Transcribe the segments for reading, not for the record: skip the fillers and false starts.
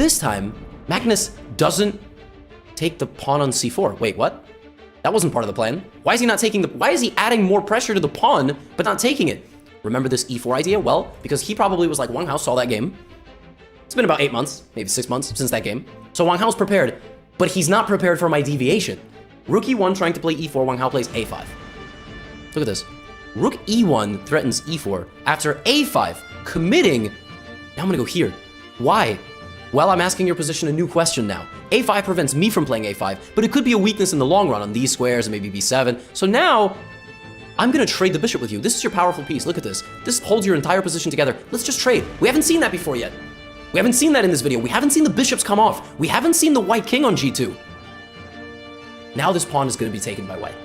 this time, Magnus doesn't take the pawn on c4. Wait, what? That wasn't part of the plan. Why is he not taking why is he adding more pressure to the pawn, but not taking it? Remember this e4 idea? Well, because he probably was like, Wang Hao saw that game. It's been about 8 months, maybe 6 months since that game. So Wang Hao's prepared, but he's not prepared for my deviation. Rook e1 trying to play e4, Wang Hao plays a5. Look at this. Rook e1 threatens e4 after a5, committing. Now I'm gonna go here. Why? Well, I'm asking your position a new question now. a5 prevents me from playing a5, but it could be a weakness in the long run on these squares and maybe b7. So now, I'm gonna trade the bishop with you. This is your powerful piece. Look at this. This holds your entire position together. Let's just trade. We haven't seen that before yet. We haven't seen that in this video. We haven't seen the bishops come off. We haven't seen the white king on g2. Now this pawn is gonna be taken by white.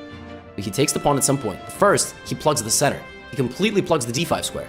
He takes the pawn at some point. First, he plugs the center. He completely plugs the d5 square.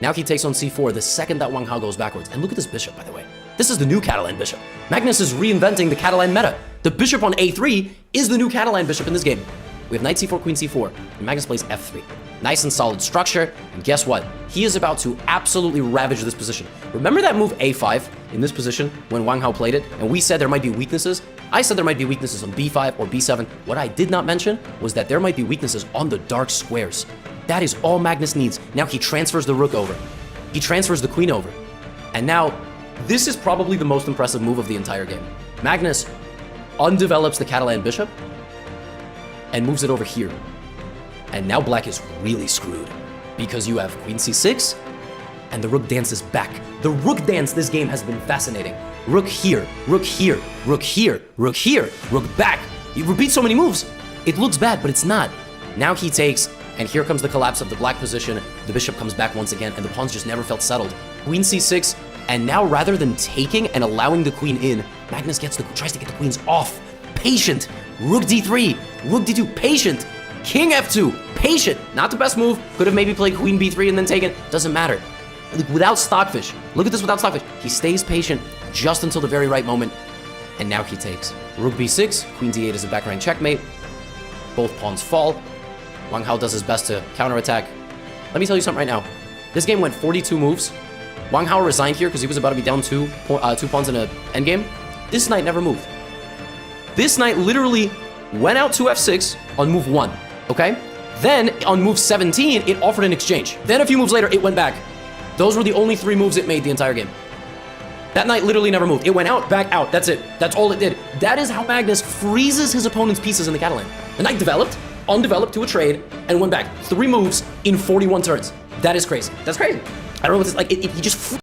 Now he takes on c4 the second that Wang Hao goes backwards. And look at this bishop, by the way. This is the new Catalan bishop. Magnus is reinventing the Catalan meta. The bishop on a3 is the new Catalan bishop in this game. We have knight c4, queen c4, and Magnus plays f3. Nice and solid structure, and guess what? He is about to absolutely ravage this position. Remember that move a5 in this position when Wang Hao played it, and we said there might be weaknesses? I said there might be weaknesses on b5 or b7. What I did not mention was that there might be weaknesses on the dark squares. That is all Magnus needs. Now he transfers the rook over. He transfers the queen over. And now, this is probably the most impressive move of the entire game. Magnus undevelops the Catalan bishop and moves it over here. And now black is really screwed because you have queen c6 and the rook dances back. The rook dance this game has been fascinating. Rook here, rook here, rook here, rook here, rook back. You repeat so many moves. It looks bad, but it's not. Now he takes, and here comes the collapse of the black position. The bishop comes back once again, and the pawns just never felt settled. Queen c6, and now rather than taking and allowing the queen in, Magnus tries to get the queens off. Patient. Rook d3, rook d2, patient. King f2, patient. Not the best move. Could have maybe played queen b3 and then taken. Doesn't matter. Without stockfish. Look at this without stockfish. He stays patient just until the very right moment. And now he takes. Rook b6, queen d8 is a backrank checkmate. Both pawns fall. Wang Hao does his best to counterattack. Let me tell you something right now. This game went 42 moves. Wang Hao resigned here because he was about to be down two pawns in an endgame. This knight never moved. This knight literally went out to f6 on move 1, okay? Then on move 17, it offered an exchange. Then a few moves later, it went back. Those were the only 3 moves it made the entire game. That knight literally never moved. It went out, back, out. That's it. That's all it did. That is how Magnus freezes his opponent's pieces in the Catalan. The knight developed, undeveloped to a trade, and went back. 3 moves in 41 turns. That is crazy. That's crazy. I don't know what this, like, he just